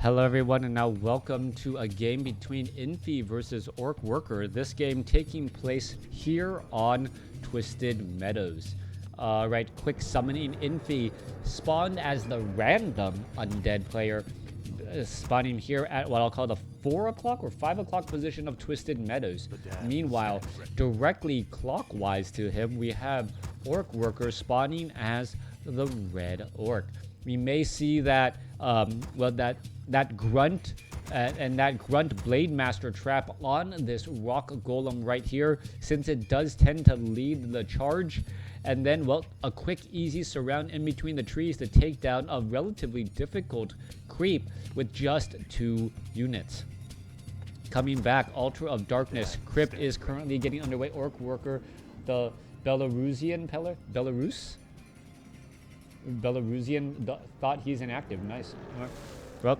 Hello everyone, and now welcome to a game between Infi versus OrcWorker. This game taking place here on Twisted Meadows. Right, quick summoning. Infi spawned as the random undead player, spawning here at what I'll call the 4 o'clock or 5 o'clock position of Twisted Meadows. Meanwhile, directly clockwise to him, we have OrcWorker spawning as the red orc. We may see that, that grunt and that grunt blade master trap on this rock golem right here, since it does tend to lead the charge. And then, well, a quick, easy surround in between the trees to take down a relatively difficult creep with just 2 units. Coming back, Altar of Darkness. Crypt is currently getting underway. OrcWorker, the Belarusian thought he's inactive. Nice. Well,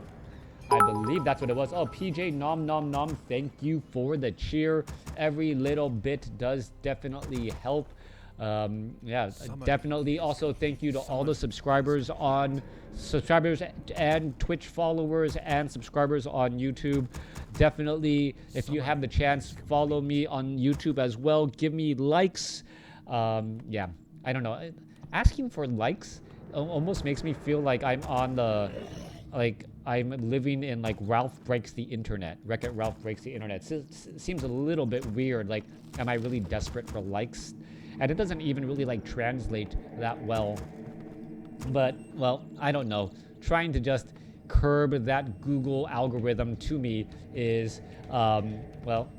I believe that's what it was. Oh, PJ nom nom nom, thank you for the cheer. Every little bit does definitely help. Yeah, definitely. Also, thank you to all the subscribers and Twitch followers and subscribers on YouTube. Definitely, if you have the chance, follow me on YouTube as well. Give me likes. Yeah, I don't know. Asking for likes almost makes me feel like I'm on the, I'm living in like Ralph Breaks the Internet. Wreck-It Ralph Breaks the Internet. Seems a little bit weird. Like, am I really desperate for likes? And it doesn't even really like translate that well. But, well, I don't know. Trying to just curb that Google algorithm to me is, well,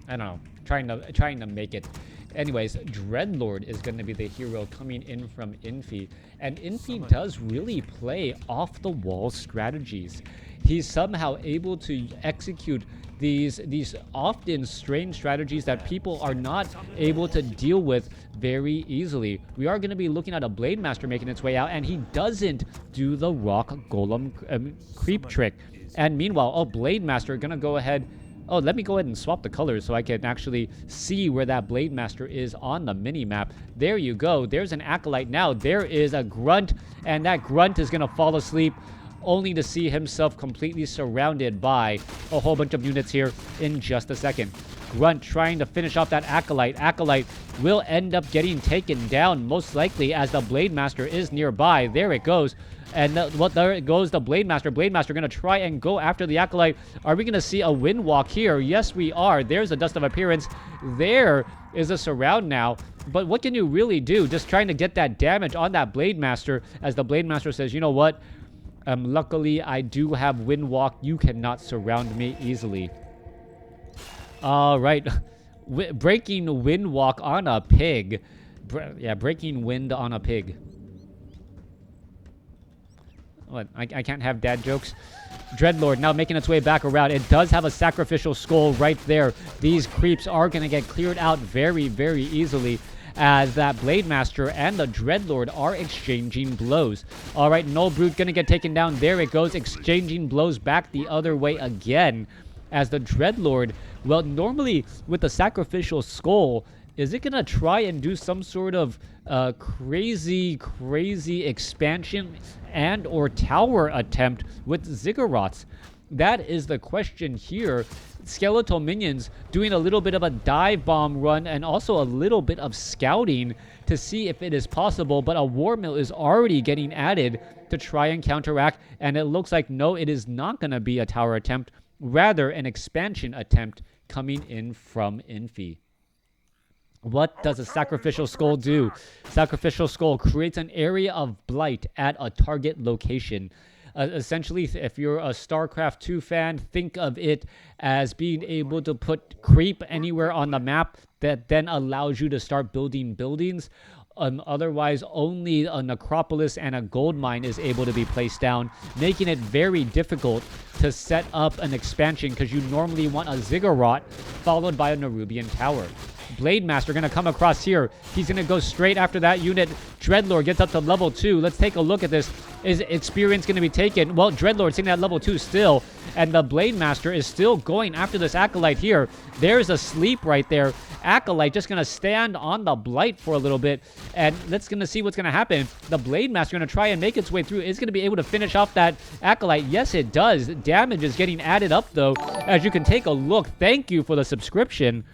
I don't know. Trying to make it. Anyways, Dreadlord is going to be the hero coming in from Infi. And Infi does really play off-the-wall strategies. He's somehow able to execute these often strange strategies that people are not able to deal with very easily. We are going to be looking at a Blade Master making its way out, and he doesn't do the Rock Golem creep trick. And meanwhile, oh, Blade Master going to go ahead. Oh, let me go ahead and swap the colors so I can actually see where that Blade Master is on the mini-map. There you go. There's an Acolyte now. There is a Grunt, and that Grunt is going to fall asleep, only to see himself completely surrounded by a whole bunch of units here in just a second. Grunt trying to finish off that Acolyte. Acolyte will end up getting taken down, most likely, as the Blade Master is nearby. There it goes. And there it goes, the Blade Master. Blade Master going to try and go after the Acolyte. Are we going to see a wind walk here? Yes, we are. There's a Dust of Appearance. There is a surround now. But what can you really do? Just trying to get that damage on that Blade Master, as the Blade Master says, you know what? Luckily, I do have wind walk. You cannot surround me easily. All right. Breaking wind walk on a pig. Yeah, breaking wind on a pig. What? I can't have dad jokes. Dreadlord now making its way back around. It does have a sacrificial skull right there. These creeps are going to get cleared out very, very easily, as that Blade Master and the Dreadlord are exchanging blows. All right, Null Brute going to get taken down. There it goes, exchanging blows back the other way again, as the Dreadlord, well, normally with the sacrificial skull, is it going to try and do some sort of crazy expansion and or tower attempt with Ziggurats? That is the question here. Skeletal minions doing a little bit of a dive bomb run and also a little bit of scouting to see if it is possible, but a war mill is already getting added to try and counteract, and it looks like no, it is not going to be a tower attempt, rather an expansion attempt coming in from Infi. What does a Sacrificial Skull do? Sacrificial Skull creates an area of blight at a target location. Essentially, if you're a StarCraft 2 fan, think of it as being able to put creep anywhere on the map that then allows you to start building buildings. Otherwise, only a necropolis and a gold mine is able to be placed down, making it very difficult to set up an expansion, because you normally want a ziggurat followed by a Nerubian tower. Blade Master going to come across here. He's going to go straight after that unit. Dreadlord gets up to level 2. Let's take a look at this. Is experience going to be taken? Well, Dreadlord's sitting at level 2 still, and the Blade Master is still going after this Acolyte here. There's a sleep right there. Acolyte just going to stand on the Blight for a little bit, and let's going to see what's going to happen. The Blade Master going to try and make its way through. Is going to be able to finish off that Acolyte. Yes, it does. Damage is getting added up, though, as you can take a look. Thank you for the subscription,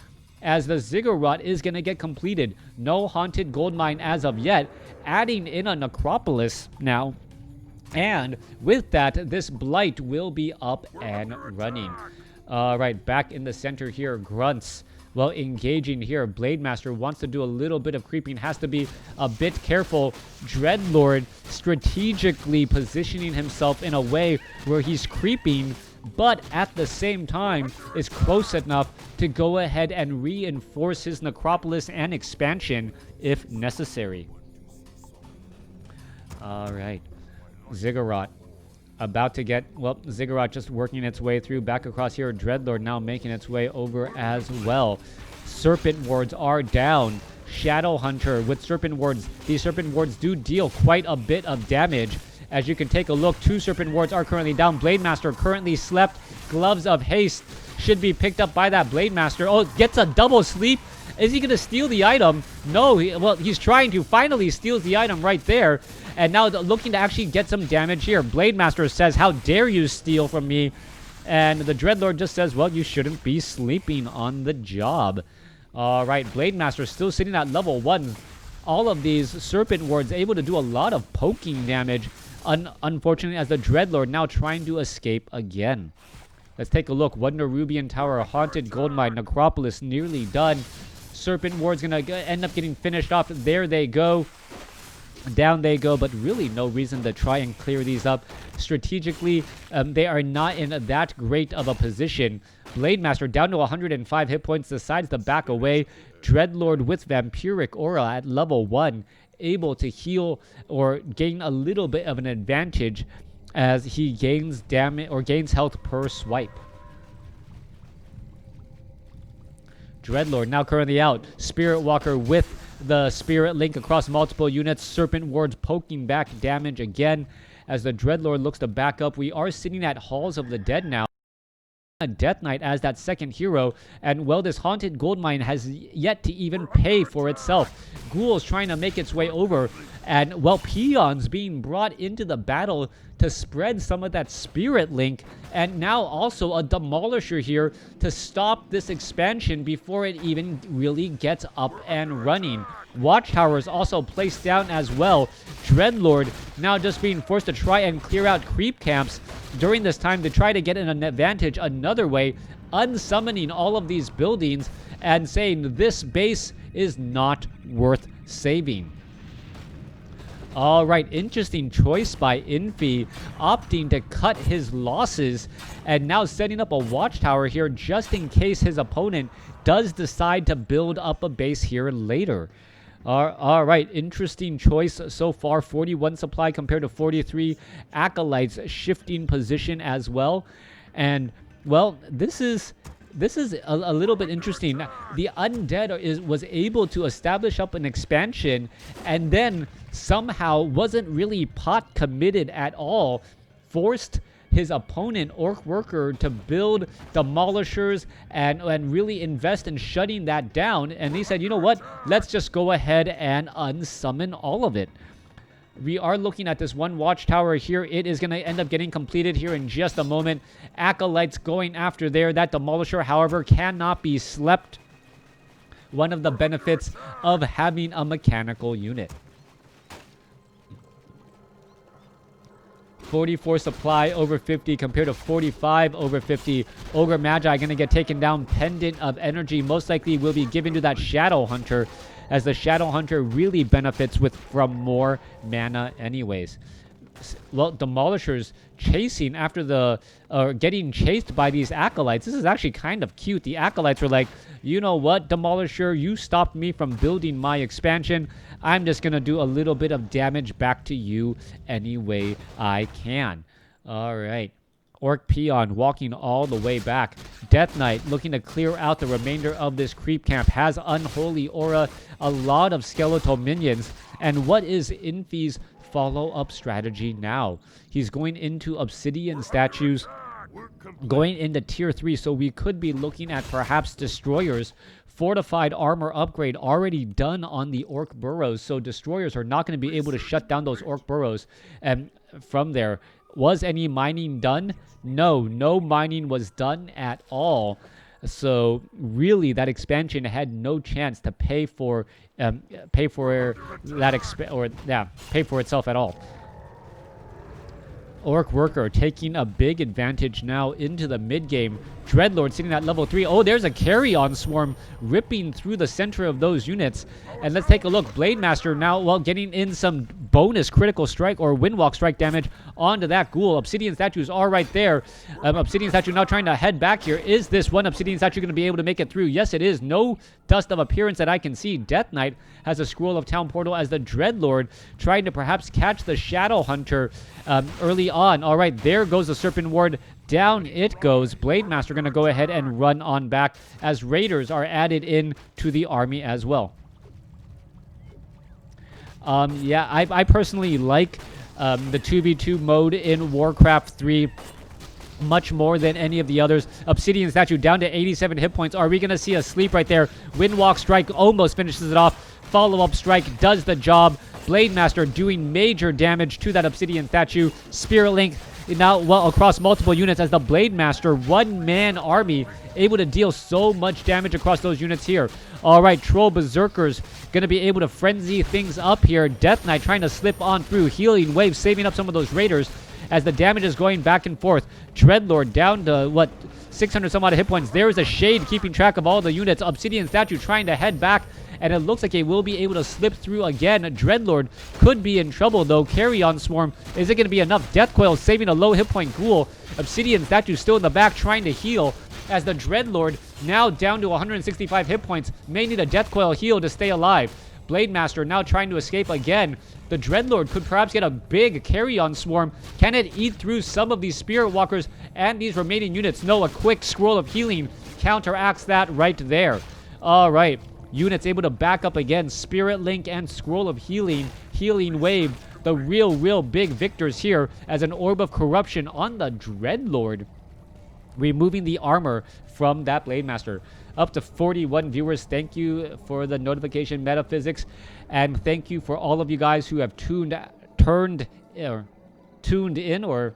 as the Ziggurat is going to get completed. No Haunted Goldmine as of yet. Adding in a Necropolis now. And with that, this Blight will be up and running. All right, back in the center here, Grunts. Well, engaging here. Blade Master wants to do a little bit of creeping. Has to be a bit careful. Dreadlord strategically positioning himself in a way where he's creeping, but at the same time is close enough to go ahead and reinforce his Necropolis and expansion if necessary. All right. Ziggurat about to get, well, Ziggurat just working its way through. Back across here, Dreadlord now making its way over as well. Serpent Wards are down. Shadow Hunter with Serpent Wards. These Serpent Wards do deal quite a bit of damage. As you can take a look, 2 Serpent Wards are currently down. Blade Master currently slept. Gloves of Haste should be picked up by that Blade Master. Oh, gets a double sleep. Is he going to steal the item? No, he's trying to. Finally steals the item right there. And now looking to actually get some damage here. Blade Master says, how dare you steal from me? And the Dreadlord just says, well, you shouldn't be sleeping on the job. All right, Blade Master still sitting at level 1. All of these Serpent Wards able to do a lot of poking damage. Unfortunately, as the Dreadlord now trying to escape again. Let's take a look. Wonder Rubian Tower, Haunted Goldmine, Necropolis nearly done. Serpent Ward's going to end up getting finished off. There they go. Down they go, but really no reason to try and clear these up. Strategically, they are not in that great of a position. Blade Master down to 105 hit points, decides to back away. Dreadlord with Vampiric Aura at level 1, able to heal or gain a little bit of an advantage as he gains damage or gains health per swipe. Dreadlord now currently out. Spirit Walker with the Spirit Link across multiple units. Serpent Wards poking back damage again as the Dreadlord looks to back up. We are sitting at Halls of the Dead now. A Death Knight as that second hero, and well, this Haunted Goldmine has yet to even pay for itself. Ghouls trying to make its way over, and well, Peons being brought into the battle to spread some of that Spirit Link, and now also a Demolisher here to stop this expansion before it even really gets up and running. Watchtower is also placed down as well. Dreadlord now just being forced to try and clear out creep camps during this time to try to get an advantage another way, unsummoning all of these buildings and saying this base is not worth saving. All right, interesting choice by Infi, opting to cut his losses and now setting up a watchtower here just in case his opponent does decide to build up a base here later. All right, interesting choice so far. 41 supply compared to 43. Acolytes shifting position as well. And, well, this is a little bit interesting. The Undead was able to establish up an expansion and then somehow wasn't really pot committed at all. Forced his opponent, OrcWorker, to build Demolishers and really invest in shutting that down. And he said, you know what? Let's just go ahead and unsummon all of it. We are looking at this one watchtower here. It is going to end up getting completed here in just a moment. Acolytes going after there. That Demolisher, however, cannot be slept. One of the benefits of having a mechanical unit. 44 supply over 50 compared to 45 over 50. Ogre Magi going to get taken down. Pendant of Energy most likely will be given to that Shadow Hunter, as the Shadow Hunter really benefits from more mana anyways. Well, Demolishers chasing after getting chased by these Acolytes. This is actually kind of cute. The Acolytes were like, you know what, Demolisher, you stopped me from building my expansion. I'm just going to do a little bit of damage back to you any way I can. All right. Orc Peon walking all the way back. Death Knight looking to clear out the remainder of this creep camp. Has Unholy Aura, a lot of skeletal minions. And what is Infi's follow-up strategy now? He's going into Obsidian statues, going into tier 3, so we could be looking at perhaps destroyers. Fortified armor upgrade already done on the Orc burrows, so destroyers are not going to be able to shut down those Orc burrows. And from there, was any mining done? No mining was done at all. So really, that expansion had no chance to pay for itself at all. OrcWorker taking a big advantage now into the mid game. Dreadlord sitting at level 3. Oh, there's a carry-on swarm ripping through the center of those units. And let's take a look. Blademaster now, well, getting in some bonus critical strike or windwalk strike damage onto that ghoul. Obsidian statues are right there. Obsidian statue now trying to head back here. Is this one Obsidian statue going to be able to make it through? Yes, it is. No dust of appearance that I can see. Death Knight has a scroll of town portal as the Dreadlord trying to perhaps catch the Shadow Hunter early on. All right, there goes the Serpent Ward. Down it goes. Blademaster going to go ahead and run on back as Raiders are added in to the army as well. Yeah, I personally like the 2v2 mode in WarCraft 3 much more than any of the others. Obsidian statue down to 87 hit points. Are we going to see a sleep right there? Windwalk strike almost finishes it off. Follow-up strike does the job. Blademaster doing major damage to that Obsidian statue. Spirit Link now, well, across multiple units as the Blademaster one-man army able to deal so much damage across those units here. All right, Troll Berserkers going to be able to frenzy things up here. Death Knight trying to slip on through. Healing Wave saving up some of those Raiders as the damage is going back and forth. Dreadlord down to, what, 600 some odd hit points. There is a Shade keeping track of all the units. Obsidian statue trying to head back, and it looks like it will be able to slip through again. Dreadlord could be in trouble, though. Carry-on swarm. Is it going to be enough? Death Coil saving a low hit point ghoul. Obsidian statue still in the back trying to heal as the Dreadlord now down to 165 hit points. May need a Death Coil heal to stay alive. Blademaster now trying to escape again. The Dreadlord could perhaps get a big carry-on swarm. Can it eat through some of these Spirit Walkers and these remaining units? No, a quick scroll of healing counteracts that right there. All right. Units able to back up again. Spirit Link and Scroll of Healing. Healing Wave. The real big victors here as an Orb of Corruption on the Dreadlord. Removing the armor from that Blademaster. Up to 41 viewers. Thank you for the notification, Metaphysics. And thank you for all of you guys who have tuned in or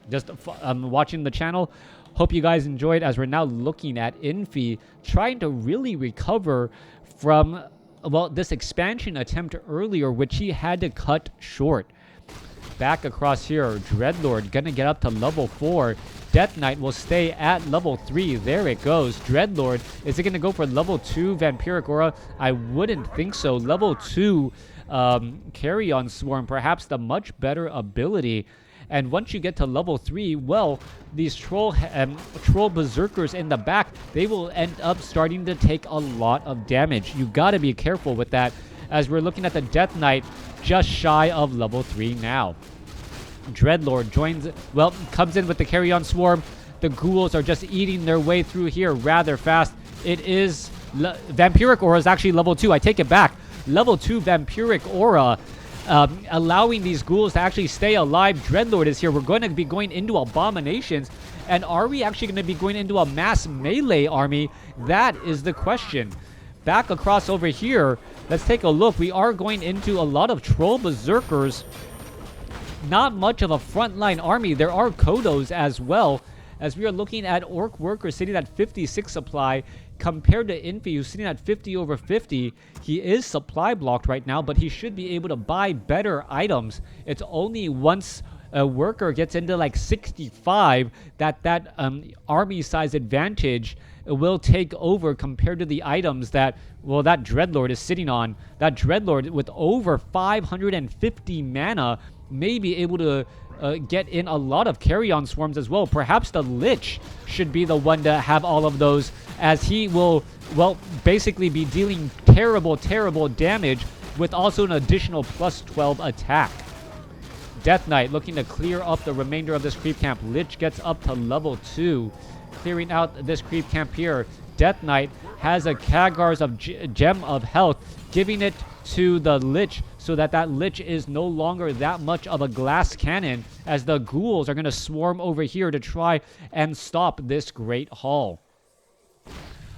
just watching the channel. Hope you guys enjoyed as we're now looking at Infi trying to really recover from, well, this expansion attempt earlier, which he had to cut short. Back across here, Dreadlord gonna get up to level 4. Death Knight will stay at level 3. There it goes. Dreadlord, is it gonna go for level 2 Vampiric Aura? I wouldn't think so. Level 2 Carry-on Swarm, perhaps the much better ability. And once you get to level 3, well, these troll berserkers in the back, they will end up starting to take a lot of damage. You gotta be careful with that as we're looking at the Death Knight just shy of level 3 now. Dreadlord joins, well, comes in with the carry-on swarm. The ghouls are just eating their way through here rather fast. It is Vampiric Aura is actually level 2. I take it back. Level 2 Vampiric Aura, allowing these ghouls to actually stay alive. Dreadlord is here. We're going to be going into Abominations. And are we actually going to be going into a mass melee army? That is the question. Back across over here, let's take a look. We are going into a lot of Troll Berserkers. Not much of a frontline army. There are Kodos as well, as we are looking at OrcWorker sitting at 56 supply compared to Infi, who's sitting at 50 over 50. He is supply blocked right now, but he should be able to buy better items. It's only once a worker gets into like 65 that army size advantage will take over compared to the items that, well, that Dreadlord is sitting on. That Dreadlord with over 550 mana may be able to get in a lot of carry-on swarms as well. Perhaps the Lich should be the one to have all of those, as he will, well, basically be dealing terrible damage with also an additional plus 12 attack. Death Knight looking to clear up the remainder of this creep camp. Lich gets up to level 2, clearing out this creep camp here. Death Knight has a Khaggar's of Gem of Health, giving it to the Lich so that that Lich is no longer that much of a glass cannon, as the ghouls are going to swarm over here to try and stop this Great Hall.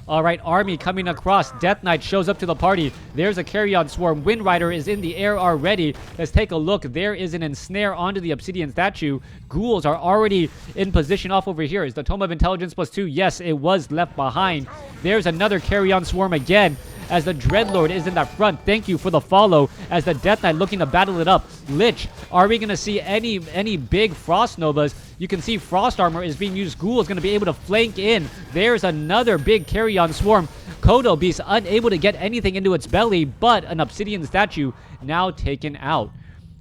All right, army coming across. Death Knight shows up to the party. There's a carry-on swarm. Wind Rider is in the air already. Let's take a look. There is an ensnare onto the obsidian statue. Ghouls are already in position off over here. Is the Tome of Intelligence +2? Yes, it was left behind. There's another carry-on swarm again, as the Dreadlord is in that front. Thank you for the follow, as the Death Knight looking to battle it up. Lich, are we going to see any big Frost Novas? You can see Frost Armor is being used. Ghoul is going to be able to flank in. There's another big carry-on swarm. Kodo Beast unable to get anything into its belly, but an Obsidian statue now taken out.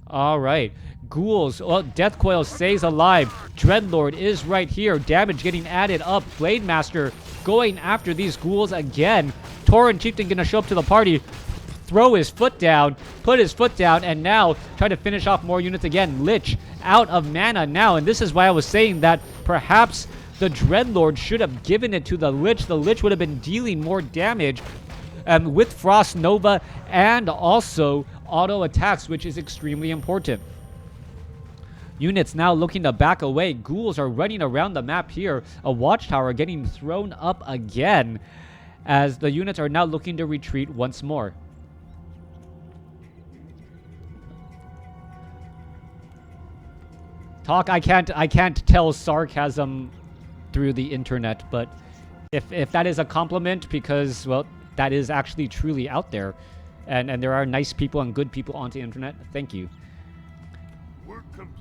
All right. Ghouls, well, Death Coil stays alive. Dreadlord is right here. Damage getting added up. Blade Master going after these ghouls again. Tauren Chieftain gonna show up to the party, throw his foot down, put his foot down, and now try to finish off more units again. Lich out of mana now, and this is why I was saying that perhaps the Dreadlord should have given it to the Lich. The Lich would have been dealing more damage with Frost Nova and also auto attacks, which is extremely important. Units now looking to back away. Ghouls are running around the map here. A watchtower getting thrown up again, as the units are now looking to retreat once more. Talk, I can't tell sarcasm through the internet, but if that is a compliment, because, well, that is actually truly out there, and there are nice people and good people on the internet, thank you.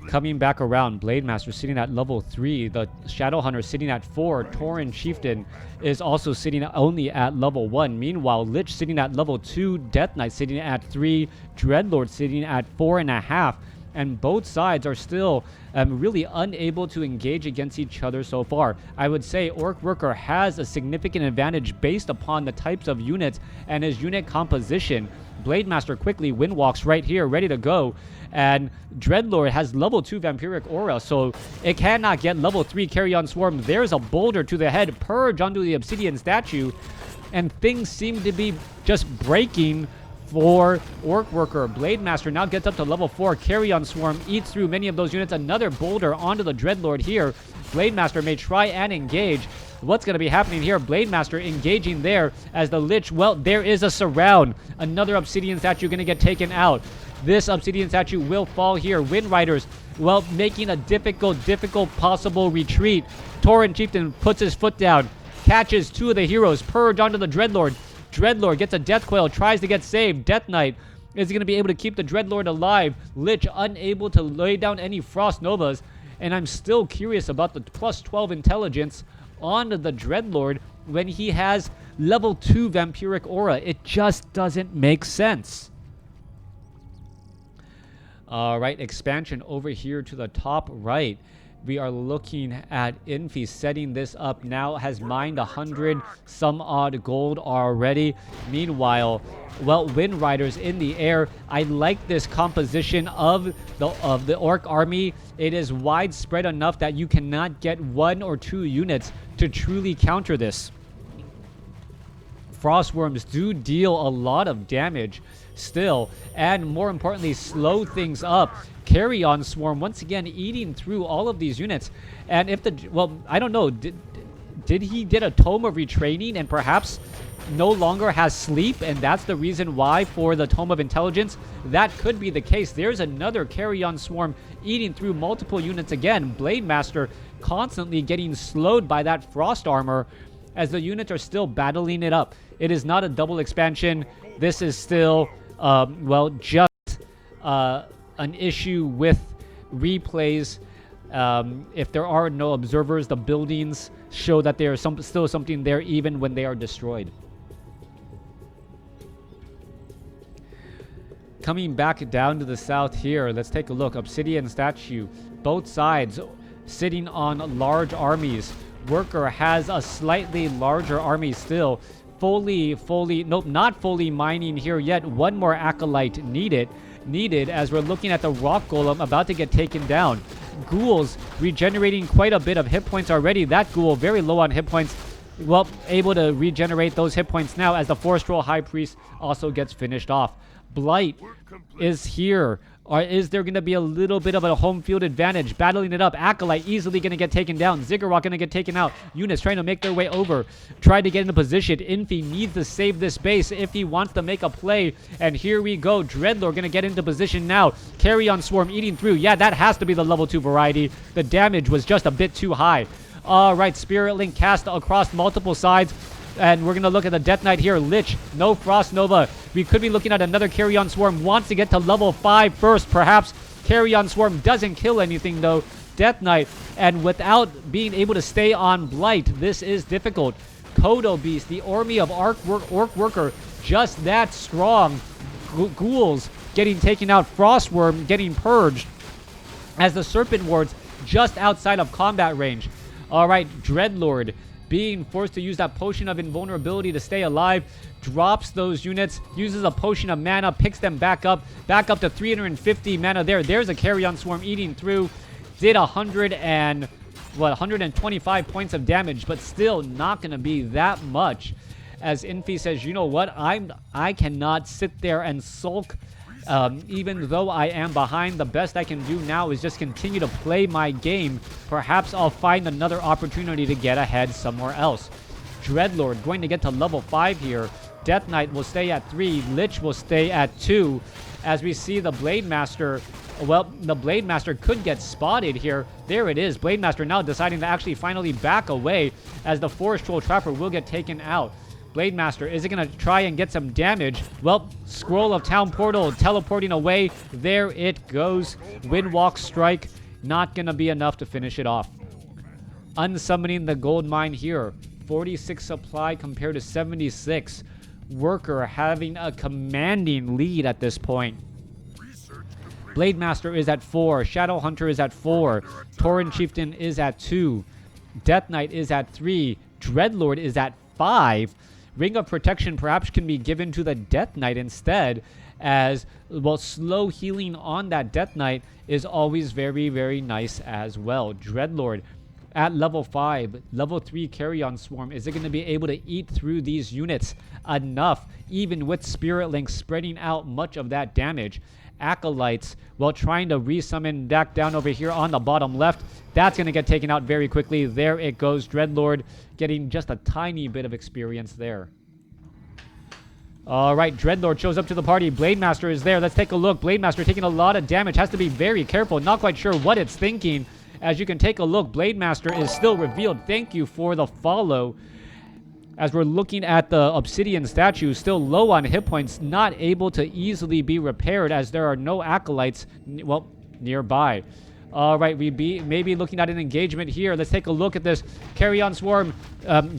Coming back around, Blade Master sitting at level 3, the Shadow Hunter sitting at 4, Tauren Chieftain is also sitting only at level 1. Meanwhile, Lich sitting at level 2, Death Knight sitting at 3, Dreadlord sitting at 4.5, and both sides are still really unable to engage against each other so far. I would say OrcWorker has a significant advantage based upon the types of units and his unit composition. Blade Master quickly windwalks right here, ready to go. And Dreadlord has level 2 Vampiric Aura, so it cannot get level 3 Carry-On Swarm. There's a boulder to the head, purge onto the Obsidian statue, and things seem to be just breaking for OrcWorker. Blade Master now gets up to level 4. Carry-On Swarm eats through many of those units. Another boulder onto the Dreadlord here. Blade Master may try and engage. What's going to be happening here? Blade Master engaging there as the Lich. Well, there is a surround. Another Obsidian statue going to get taken out. This Obsidian statue will fall here. Wind Riders, well, making a difficult possible retreat. Tauren Chieftain puts his foot down, catches 2 of the heroes, purge onto the Dreadlord. Dreadlord gets a Death Coil, tries to get saved. Death Knight is going to be able to keep the Dreadlord alive. Lich unable to lay down any Frost Novas. And I'm still curious about the plus 12 intelligence on the Dreadlord when he has level 2 Vampiric Aura. It just doesn't make sense. All right, expansion over here to the top right. We are looking at Infi setting this up now, has mined 100 some odd gold already. Meanwhile, well, Wind Riders in the air. I like this composition of the Orc army. It is widespread enough that you cannot get 1 or 2 units to truly counter this. Frostworms do deal a lot of damage still, and more importantly, slow things up. Carry-On Swarm once again eating through all of these units. And if the, well, I don't know, did he did a Tome of Retraining and perhaps no longer has sleep, and that's the reason why for the Tome of Intelligence? That could be the case. There's another Carry-On Swarm eating through multiple units again. Blade Master constantly getting slowed by that Frost Armor as the units are still battling it up. It is not a double expansion. This is still, well, just an issue with replays. If there are no observers, the buildings show that there is still something there even when they are destroyed. Coming back down to the south here, let's take a look. Obsidian statue, both sides sitting on large armies. Worker has a slightly larger army still. Nope, not fully mining here yet. 1 more Acolyte needed. needed as we're looking at the Rock Golem about to get taken down. Ghouls regenerating quite a bit of hit points already. That Ghoul very low on hit points. Well, able to regenerate those hit points now as the Forest Troll High Priest also gets finished off. Blight is here. Or is there going to be a little bit of a home field advantage? Battling it up. Acolyte easily going to get taken down. Ziggurat going to get taken out. Units trying to make their way over. Trying to get into position. Infi needs to save this base if he wants to make a play. And here we go. Dreadlord going to get into position now. Carrion Swarm eating through. Yeah, that has to be the level 2 variety. The damage was just a bit too high. Alright, Spirit Link cast across multiple sides. And we're going to look at the Death Knight here. Lich, no Frost Nova. We could be looking at another Carrion Swarm. Wants to get to level 5 first, perhaps. Carrion Swarm doesn't kill anything, though. Death Knight. And without being able to stay on Blight, this is difficult. Kodo Beast, the army of OrcWorker, just that strong. Ghouls getting taken out. Frostworm getting purged. As the Serpent Wards just outside of combat range. Alright, Dreadlord being forced to use that potion of invulnerability to stay alive, drops those units, uses a potion of mana, picks them back up to 350 mana there. There's a Carrion Swarm eating through. Did 125 points of damage, but still not going to be that much. As Infi says, you know what, I cannot sit there and sulk. Even though I am behind, the best I can do now is just continue to play my game. Perhaps I'll find another opportunity to get ahead somewhere else. Dreadlord going to get to level 5 here. Death Knight will stay at 3. Lich will stay at 2. As we see the Blade Master, well, the Blade Master could get spotted here. There it is. Blade Master now deciding to actually finally back away as the Forest Troll Trapper will get taken out. Blade Master, is it going to try and get some damage? Well, Scroll of Town Portal teleporting away. There it goes. Windwalk Strike. Not going to be enough to finish it off. Unsummoning the Gold Mine here. 46 supply compared to 76. Worker having a commanding lead at this point. Blade Master is at 4. Shadow Hunter is at 4. Tauren Chieftain is at 2. Death Knight is at 3. Dreadlord is at 5. Ring of Protection perhaps can be given to the Death Knight instead, as, well, slow healing on that Death Knight is always very, very nice as well. Dreadlord at level 5, level 3 Carrion Swarm. Is it going to be able to eat through these units enough, even with Spirit Link spreading out much of that damage? Acolytes, while trying to resummon back down over here on the bottom left. That's going to get taken out very quickly. There it goes. Dreadlord getting just a tiny bit of experience there. All right, Dreadlord shows up to the party. Blade Master is there. Let's take a look. Blade Master taking a lot of damage. Has to be very careful. Not quite sure what it's thinking. As you can take a look, Blade Master is still revealed. Thank you for the follow. As we're looking at the Obsidian statue, still low on hit points, not able to easily be repaired as there are no acolytes, well, nearby. All right, we may be looking at an engagement here. Let's take a look at this. Carrion Swarm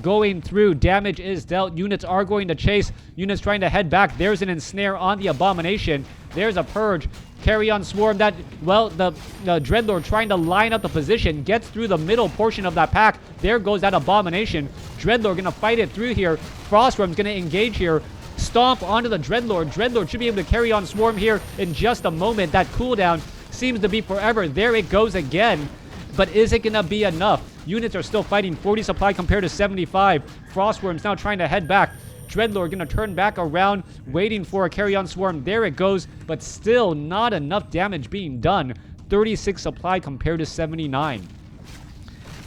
going through. Damage is dealt. Units are going to chase. Units trying to head back. There's an ensnare on the Abomination. There's a purge. Carrion Swarm that, well, the Dreadlord trying to line up the position. Gets through the middle portion of that pack. There goes that Abomination. Dreadlord going to fight it through here. Frostworm's going to engage here. Stomp onto the Dreadlord. Dreadlord should be able to carry on Swarm here in just a moment. That cooldown seems to be forever. There it goes again. But is it going to be enough? Units are still fighting. 40 supply compared to 75. Frostworm's now trying to head back. Dreadlord going to turn back around, waiting for a Carrion Swarm. There it goes, but still not enough damage being done. 36 supply compared to 79.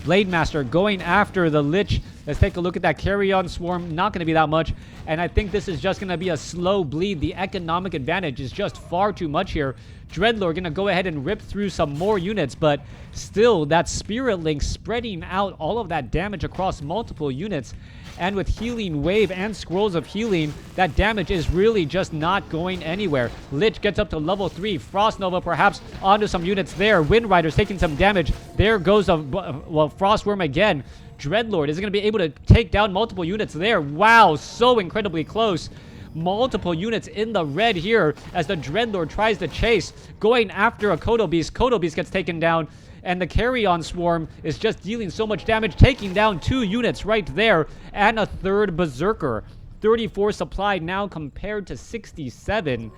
Blade Master going after the Lich. Let's take a look at that Carrion Swarm. Not going to be that much. And I think this is just going to be a slow bleed. The economic advantage is just far too much here. Dreadlord going to go ahead and rip through some more units, but still that Spirit Link spreading out all of that damage across multiple units. And with Healing Wave and Scrolls of Healing, that damage is really just not going anywhere. Lich gets up to level 3. Frost Nova perhaps onto some units there. Wind Rider's taking some damage. There goes a, well, Frostworm again. Dreadlord is going to be able to take down multiple units there. Wow, so incredibly close. Multiple units in the red here as the Dreadlord tries to chase, going after a Kodo Beast. Kodo Beast gets taken down, and the Carrion Swarm is just dealing so much damage, taking down 2 units right there, and a third Berserker. 34 supply now compared to 67.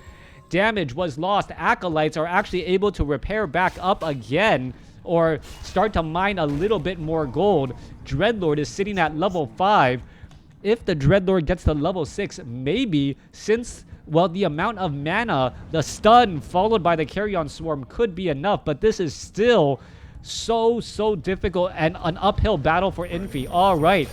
damage was lost, Acolytes are actually able to repair back up again or start to mine a little bit more gold. Dreadlord is sitting at level 5. If the Dreadlord gets to level 6, maybe, since, well, the amount of mana, the stun followed by the Carrion Swarm could be enough, but this is still so difficult and an uphill battle for Infi. All right.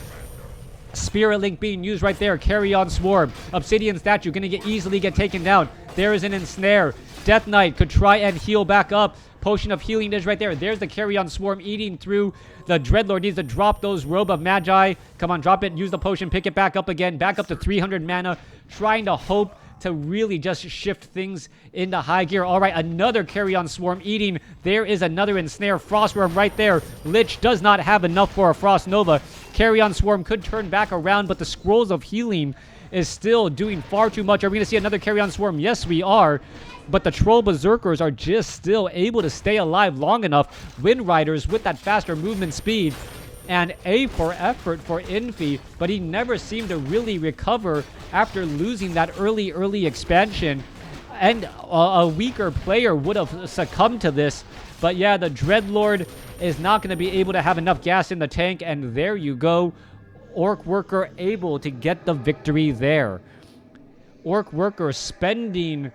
Spirit Link being used right there. Carrion Swarm. Obsidian Statue going to easily get taken down. There is an Ensnare. Death Knight could try and heal back up. Potion of Healing is right there. There's the Carrion Swarm eating through. The Dreadlord needs to drop those Robe of Magi. Come on, drop it. Use the potion. Pick it back up again. Back up to 300 mana. Trying to hope to really just shift things into high gear. All right, another Carrion Swarm eating. There is another Ensnare. Frostworm right there. Lich does not have enough for a Frost Nova. Carrion Swarm could turn back around, but the Scrolls of Healing is still doing far too much. Are we going to see another Carrion Swarm? Yes, we are. But the Troll Berserkers are just still able to stay alive long enough. Wind Riders with that faster movement speed. And A for effort for Infi, but he never seemed to really recover after losing that early expansion. And a weaker player would have succumbed to this. But yeah, the Dreadlord is not going to be able to have enough gas in the tank. And there you go. OrcWorker able to get the victory there. OrcWorker spending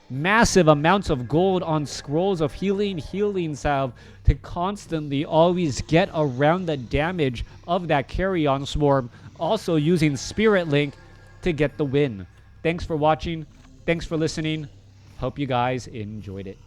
massive amounts of gold on Scrolls of Healing Salve to constantly always get around the damage of that Carrion Swarm. Also using Spirit Link to get the win. Thanks for watching. Thanks for listening. Hope you guys enjoyed it.